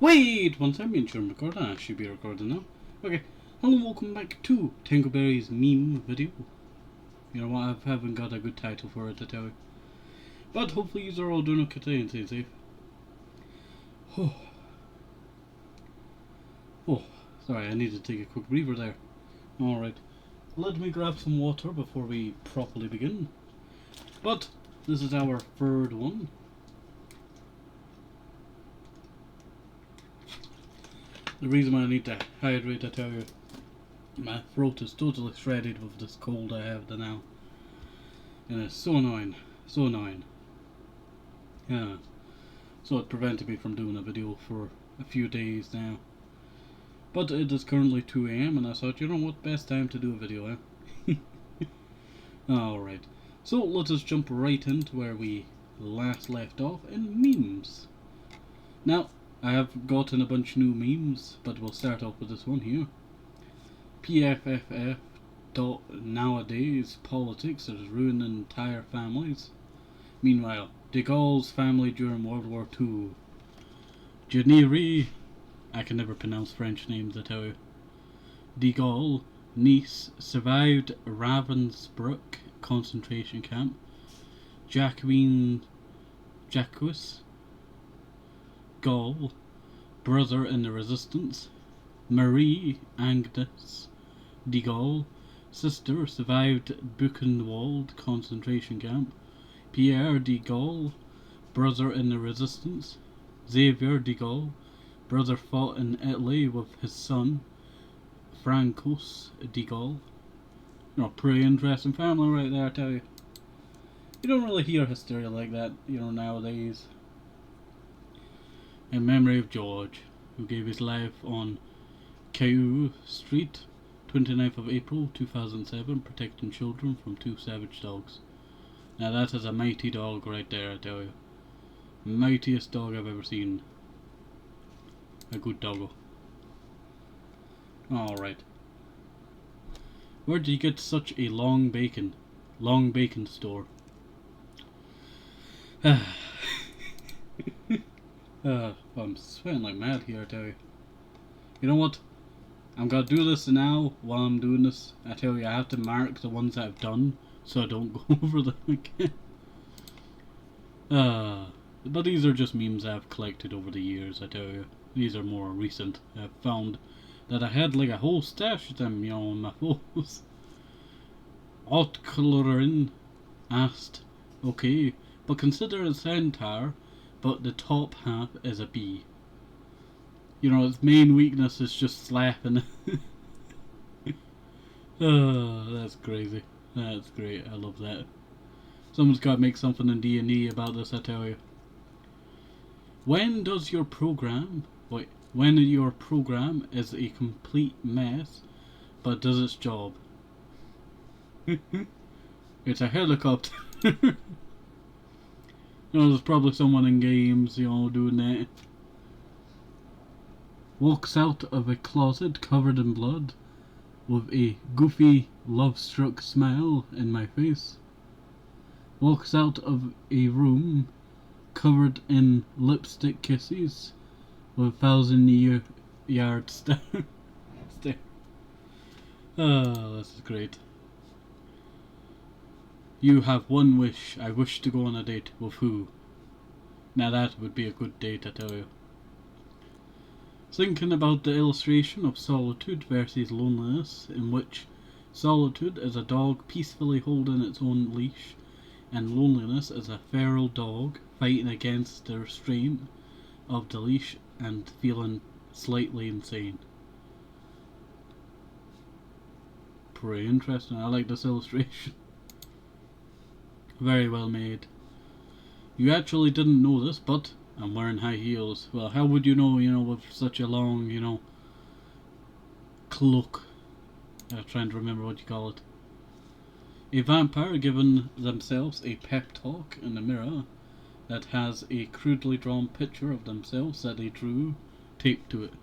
Wait, once I'm in sure I'm recording, I should be recording now. Okay, hello and welcome back to Tingleberry's meme video. You know what, I haven't got a good title for it to tell you. But hopefully you are all doing okay today and staying safe. Oh, sorry, I need to take a quick breather there. Alright, let me grab some water before we properly begin. But, this is our third one. The reason why I need to hydrate, I tell you, my throat is totally shredded with this cold I have now. And it's so annoying, so annoying. Yeah, so it prevented me from doing a video for a few days now. But it is currently 2 AM and I thought, you know what, best time to do a video, eh? Alright, so let us jump right into where we last left off in memes. Now, I have gotten a bunch of new memes, but we'll start off with this one here. PFFF. Nowadays, politics is ruining entire families. Meanwhile, de Gaulle's family during World War II. Generi, I can never pronounce French names, I tell you. De Gaulle, niece, survived Ravensbrück concentration camp. Jacques Gaulle, brother in the resistance. Marie Agnes de Gaulle, sister, survived Buchenwald concentration camp. Pierre de Gaulle, brother in the resistance. Xavier de Gaulle, brother, fought in Italy with his son Francois de Gaulle. You know, pretty interesting family right there, I tell you. You don't really hear hysteria like that, you know, nowadays. In memory of George, who gave his life on Kew Street, 29th of April 2007, protecting children from 2 savage dogs. Now that is a mighty dog right there, I tell you. Mightiest dog I've ever seen. A good doggo. Alright. Where do you get such a long bacon? Long bacon store. I'm sweating like mad here, I tell you. You know what? I'm gonna do this now while I'm doing this. I tell you, I have to mark the ones that I've done so I don't go over them again. But these are just memes I've collected over the years, I tell you. These are more recent. I've found that I had like a whole stash of them, you know, on my phones. Altcolorin asked, okay, but consider a centaur, but the top half is a bee. You know, its main weakness is just slapping. Oh, that's crazy. That's great. I love that. Someone's got to make something in D&D about this, I tell you. When your program is a complete mess, but does its job. It's a helicopter. You know, there's probably someone in games, you know, doing that. Walks out of a closet covered in blood with a goofy, love-struck smile in my face. Walks out of a room covered in lipstick kisses with 1,000-yard stare. Oh, this is great. You have one wish. I wish to go on a date. With who? Now that would be a good date, I tell you. Thinking about the illustration of solitude versus loneliness, in which solitude is a dog peacefully holding its own leash, and loneliness is a feral dog fighting against the restraint of the leash and feeling slightly insane. Pretty interesting. I like this illustration. Very well made. You actually didn't know this, but I'm wearing high heels. Well, how would you know, with such a long, cloak? I'm trying to remember what you call it. A vampire giving themselves a pep talk in the mirror that has a crudely drawn picture of themselves that they drew taped to it.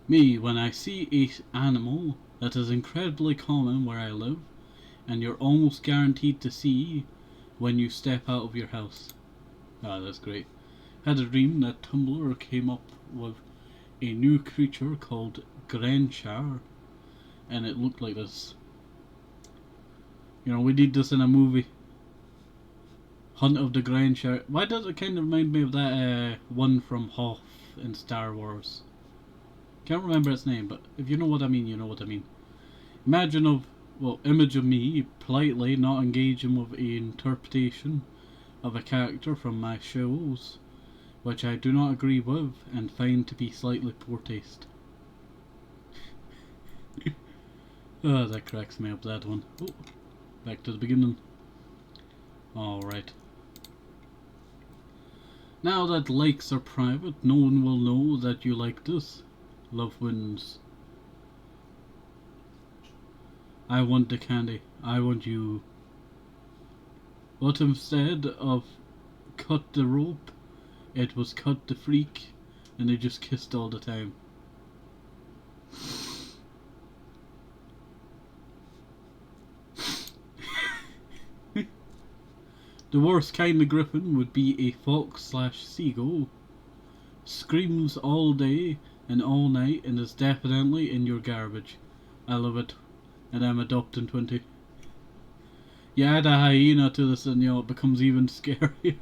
Me, when I see an animal that is incredibly common where I live, and you're almost guaranteed to see when you step out of your house. Ah, that's great. Had a dream that Tumblr came up with a new creature called Granchar, and it looked like this. You know, we need this in a movie. Hunt of the Granchar. Why does it kind of remind me of that one from Hoth in Star Wars? Can't remember its name, but if you know what I mean, you know what I mean. Image of me politely not engaging with an interpretation of a character from my shows, which I do not agree with and find to be slightly poor taste. Oh, that cracks me up, that one. Oh, back to the beginning. Alright. Now that likes are private, no one will know that you like this. Love wins. I want the candy. I want you. But instead of cut the rope, it was cut the freak, and they just kissed all the time. The worst kind of griffin would be a fox/seagull. Screams all day and all night and is definitely in your garbage. I love it. And I'm adopting 20. You add a hyena to this and it becomes even scarier.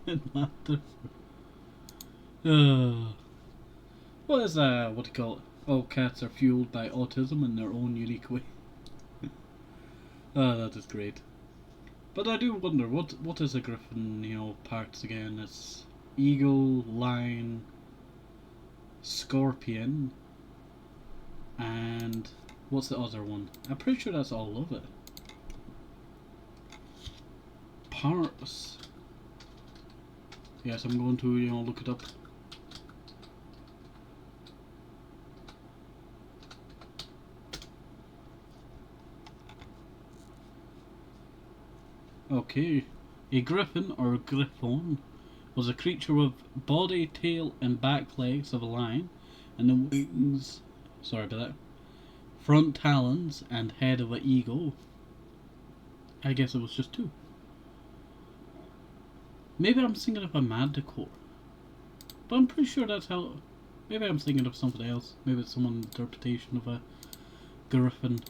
And laughter. What is what do you call it? All cats are fueled by autism in their own unique way. That is great. But I do wonder, what is a griffin, parts again? It's eagle, lion, scorpion, and what's the other one? I'm pretty sure that's all of it. Parts. Yes, I'm going to, look it up. Okay, a griffin or griffon was a creature with body, tail and back legs of a lion and the wings, sorry about that, front talons and head of an eagle. I guess it was just two. Maybe I'm thinking of a manticore, but I'm pretty sure that's how. Maybe I'm thinking of something else. Maybe it's someone's interpretation of a griffin.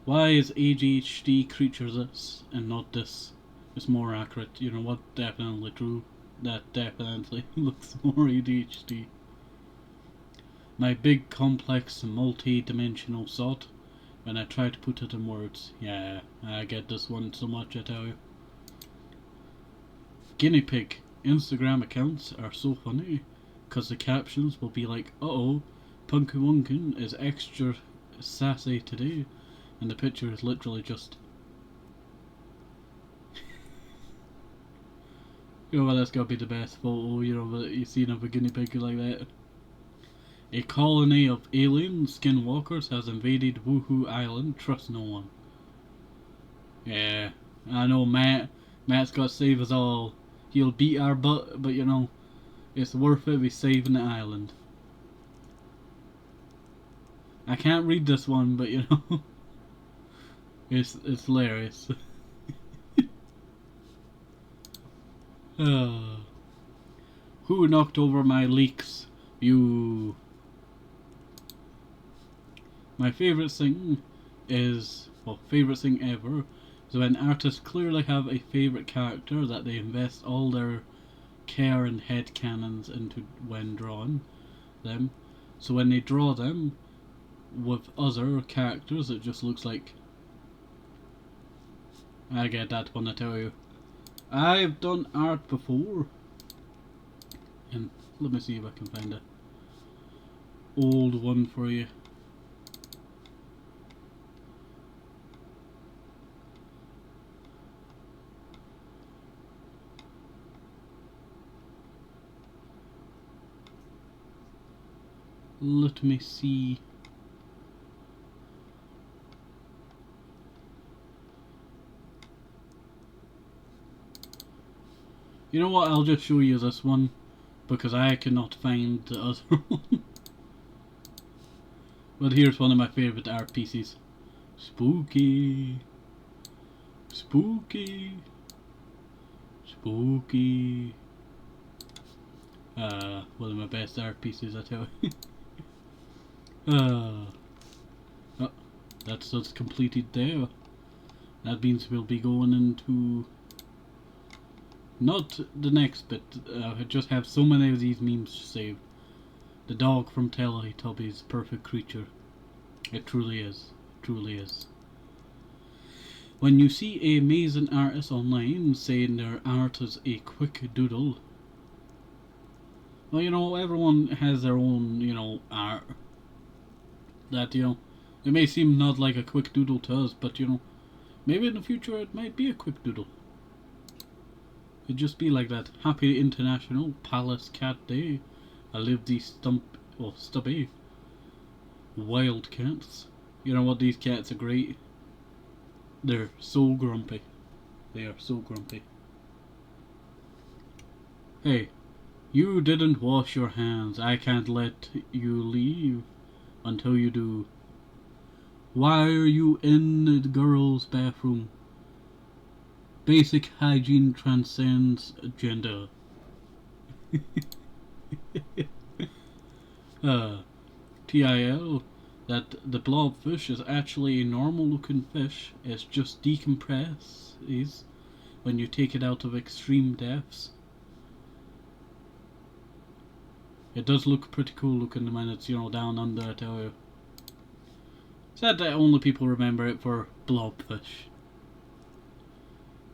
Why is ADHD creature this and not this? It's more accurate. You know what? Definitely true. That definitely looks more ADHD. My big, complex, multi-dimensional thought when I try to put it in words. Yeah, I get this one so much, I tell you. Guinea pig Instagram accounts are so funny because the captions will be like, uh-oh, Punky Wunkin is extra sassy today. And the picture is literally just... well, that's gotta be the best photo, that you've seen of a guinea pig like that. A colony of alien skinwalkers has invaded Woohoo Island. Trust no one. Yeah, I know Matt's got to save us all. He'll beat our butt, but it's worth it. We saving the island. I can't read this one, but it's hilarious. Who knocked over my leeks? You. My favourite thing is, favourite thing ever, is when artists clearly have a favourite character that they invest all their care and headcanons into when drawing them. So when they draw them with other characters, it just looks like... I get that one, I tell you. I've done art before. And let me see if I can find a old one for you. Let me see. You know what, I'll just show you this one, because I cannot find the other one. But here's one of my favourite art pieces. Spooky. Spooky. Spooky. One of my best art pieces, I tell you. Oh, that's completed there. That means we'll be going into not the next bit. I just have so many of these memes saved. The dog from Teletubbies, perfect creature. It truly is. Truly is. When you see an amazing artist online saying their art is a quick doodle, well, you know, everyone has their own, you know, art. That, you know, it may seem not like a quick doodle to us, but, you know, maybe in the future it might be a quick doodle. It'd just be like that. Happy International Palace Cat Day. I live these stubby wild cats. You know what, these cats are great. They're so grumpy. They are so grumpy. Hey, you didn't wash your hands. I can't let you leave until you do. Why are you in the girls' bathroom? Basic hygiene transcends gender. TIL, that the blobfish is actually a normal looking fish. It's just decompresses when you take it out of extreme depths. It does look pretty cool looking when it's, you know, down under, I tell you. Sad that only people remember it for blobfish.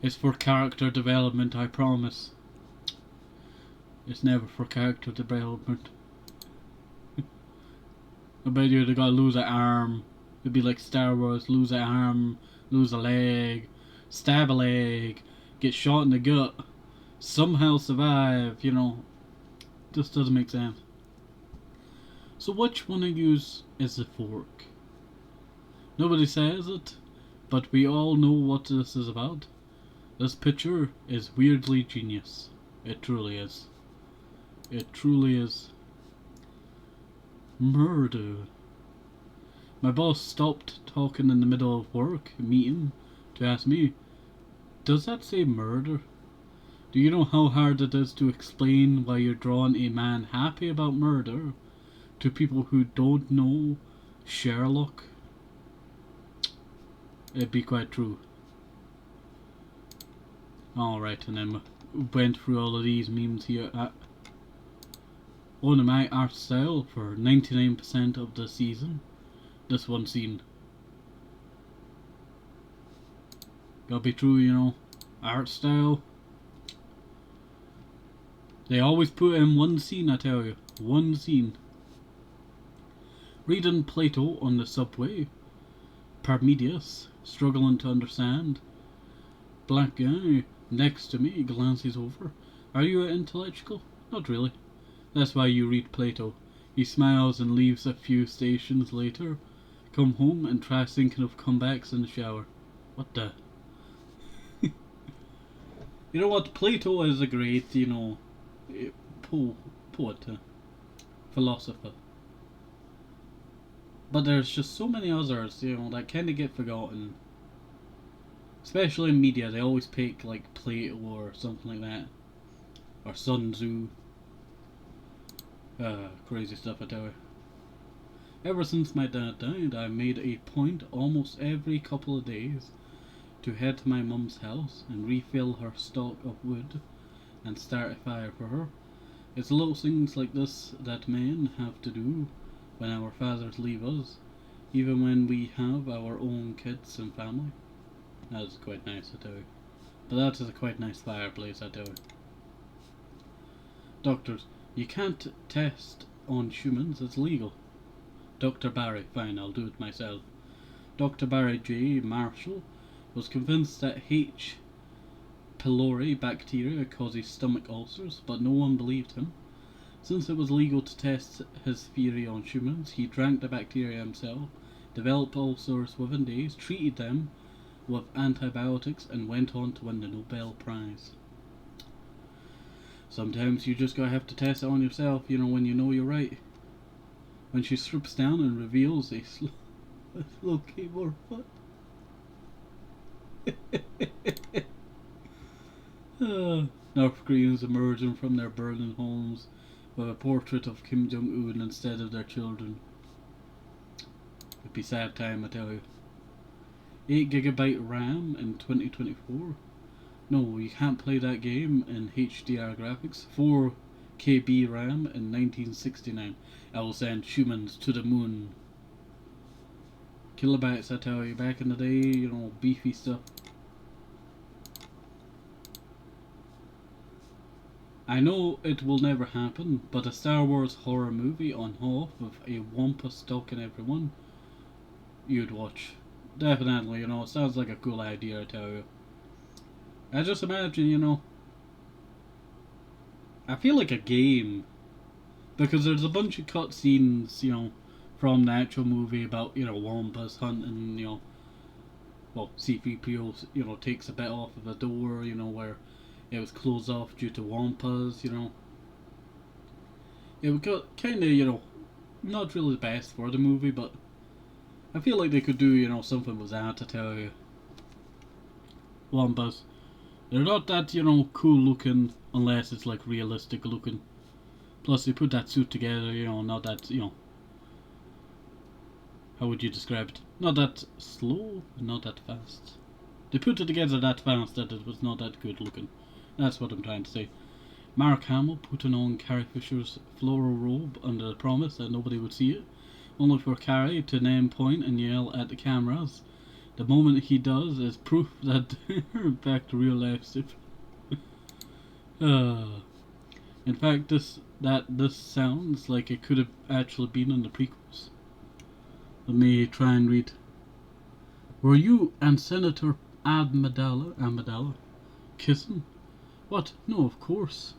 It's for character development, I promise. It's never for character development. I bet you they gotta lose an arm. It'd be like Star Wars, lose an arm, lose a leg, stab a leg, get shot in the gut, somehow survive, you know. Just doesn't make sense. So which one of yous is the fork? Nobody says it, but we all know what this is about. This picture is weirdly genius. It truly is. It truly is. Murder. My boss stopped talking in the middle of work meeting to ask me, does that say murder? Do you know how hard it is to explain why you're drawing a man happy about murder to people who don't know Sherlock? It'd be quite true. Alright, and then went through all of these memes here. One of my art style for 99% of the season. This one scene. Gotta be true, you know. Art style. They always put in one scene, I tell you. One scene. Reading Plato on the subway. Parmenides, struggling to understand. Black guy next to me glances over. Are you an intellectual? Not really. That's why you read Plato. He smiles and leaves a few stations later. Come home and try thinking of comebacks in the shower. What the? You know what? Plato is a great, you know, poet, philosopher. But there's just so many others, you know, that kind of get forgotten. Especially in media, they always pick like Plato or something like that. Or Sun Tzu. Crazy stuff, I tell you. Ever since my dad died, I made a point almost every couple of days to head to my mum's house and refill her stock of wood and start a fire for her. It's little things like this that men have to do when our fathers leave us, even when we have our own kids and family. That's quite nice, I tell you. But that is a quite nice fireplace, I tell you. Doctors, you can't test on humans, it's legal. Dr. Barry, fine, I'll do it myself. Dr. Barry J. Marshall was convinced that H. pylori bacteria causes stomach ulcers, but no one believed him. Since it was legal to test his theory on humans, he drank the bacteria himself, developed ulcers within days, treated them with antibiotics, and went on to win the Nobel Prize. Sometimes you just gotta have to test it on yourself, you know, when you know you're right. When she strips down and reveals a slow keyboard foot. North Koreans emerging from their burning homes with a portrait of Kim Jong-un instead of their children. It'd be sad time, I tell you. 8 GB RAM in 2024? No, you can't play that game in HDR graphics. 4 KB RAM in 1969. I will send humans to the moon. Kilobytes, I tell you, back in the day, you know, beefy stuff. I know it will never happen, but a Star Wars horror movie on Hoth with a Wampa stalking everyone, you'd watch. Definitely, you know, it sounds like a cool idea, I tell you. I just imagine, you know, I feel like a game, because there's a bunch of cutscenes, you know, from the actual movie about, you know, Wampas hunting, you know, well, C-3PO, you know, takes a bit off of a door, you know, where it was closed off due to Wampas, you know. It got kind of, you know, not really the best for the movie, but I feel like they could do, you know, something with that, to tell you. Wampas. They're not that, you know, cool looking, unless it's like realistic looking. Plus they put that suit together, you know, not that, you know, how would you describe it? Not that slow, not that fast. They put it together that fast that it was not that good looking. That's what I'm trying to say. Mark Hamill putting on Carrie Fisher's floral robe under the promise that nobody would see it, only for Carrie to name, point and yell at the cameras. The moment he does is proof that they're back to real life stuff. In fact, this sounds like it could have actually been in the prequels. Let me try and read. Were you and Senator Amidala kissing? What? No, of course.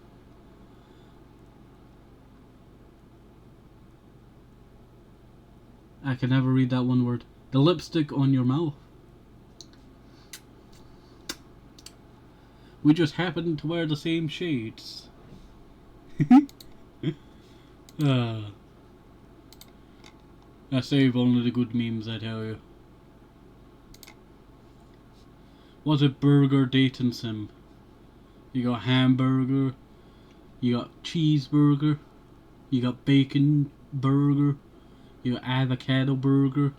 I can never read that one word. The lipstick on your mouth. We just happen to wear the same shades. I save only the good memes, I tell you. What's a burger dating sim? You got hamburger, you got cheeseburger, you got bacon burger, you got avocado burger.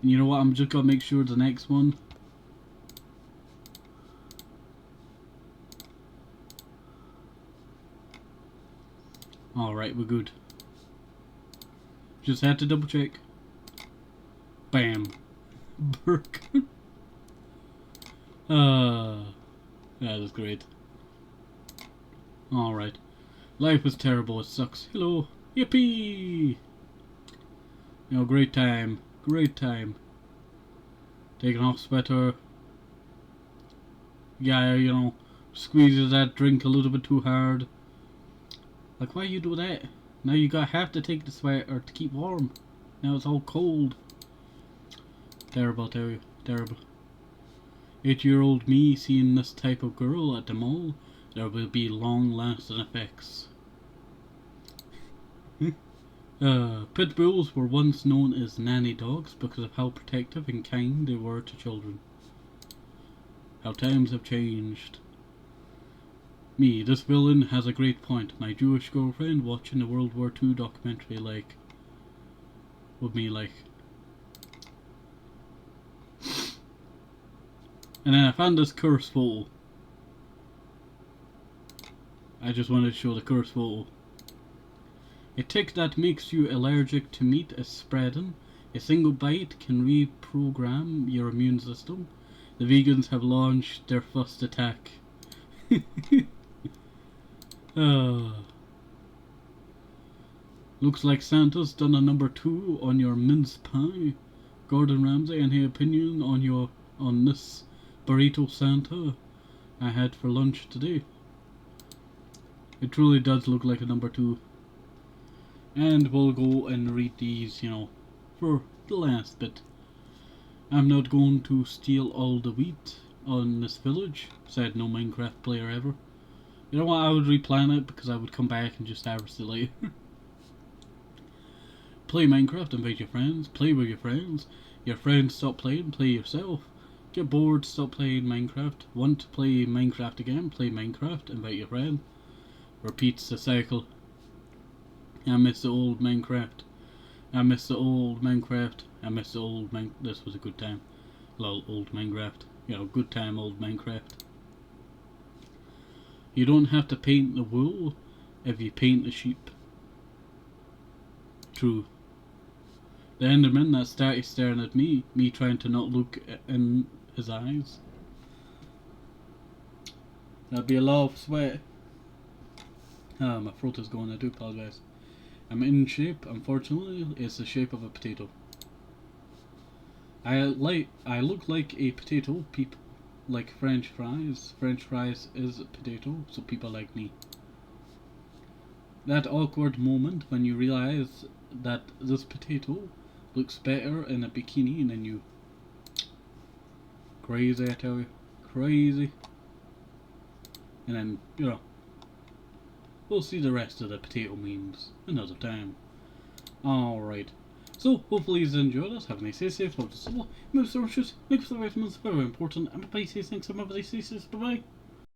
And you know what, I'm just gonna make sure the next one. Alright, we're good. Just had to double check. Bam. Burger. That is great. Alright. Life is terrible, it sucks. Hello. Yippee! You know, great time. Great time. Taking off sweater. Guy, you know, squeezes that drink a little bit too hard. Like, why you do that? Now you have to take the sweater to keep warm. Now it's all cold. Terrible, tell you. Terrible. 8-year-old me seeing this type of girl at the mall, there will be long-lasting effects. Pit bulls were once known as nanny dogs because of how protective and kind they were to children. How times have changed. Me, this villain has a great point. My Jewish girlfriend watching the World War II documentary with me like. And then I found this curse photo. I just wanted to show the curse photo. A tick that makes you allergic to meat is spreading. A single bite can reprogram your immune system. The vegans have launched their first attack. Looks like Santa's done a number 2 on your mince pie. Gordon Ramsay, any opinion on this burrito Santa I had for lunch today? It truly does look like a number 2. And we'll go and read these, you know, for the last bit. I'm not going to steal all the wheat on this village, said no Minecraft player ever. You know what, I would replan it because I would come back and just harvest it later. Play Minecraft, invite your friends, play with your friends. Your friends stop playing, play yourself. Get bored, stop playing Minecraft. Want to play Minecraft again? Play Minecraft, invite your friend. Repeats the cycle. I miss the old Minecraft. I miss the old Minecraft. I miss the old This was a good time. Lol, old Minecraft. You know, good time, old Minecraft. You don't have to paint the wool if you paint the sheep. True. The Enderman that started staring at me trying to not look in his eyes. That'd be a lot of sweat. Ah, my throat is going, I do apologise. I'm in shape, unfortunately, it's the shape of a potato. I look like a potato, people like French fries. French fries is a potato, so people like me. That awkward moment when you realise that this potato looks better in a bikini than you. Crazy, I tell you. Crazy. And then, you know, we'll see the rest of the potato memes another time. Alright. So, hopefully you enjoyed this. Have a nice day, safe, love to soul. Move the rushes, make for the vitamins, very important. And bye-bye, say thanks, and bye-bye, say bye-bye.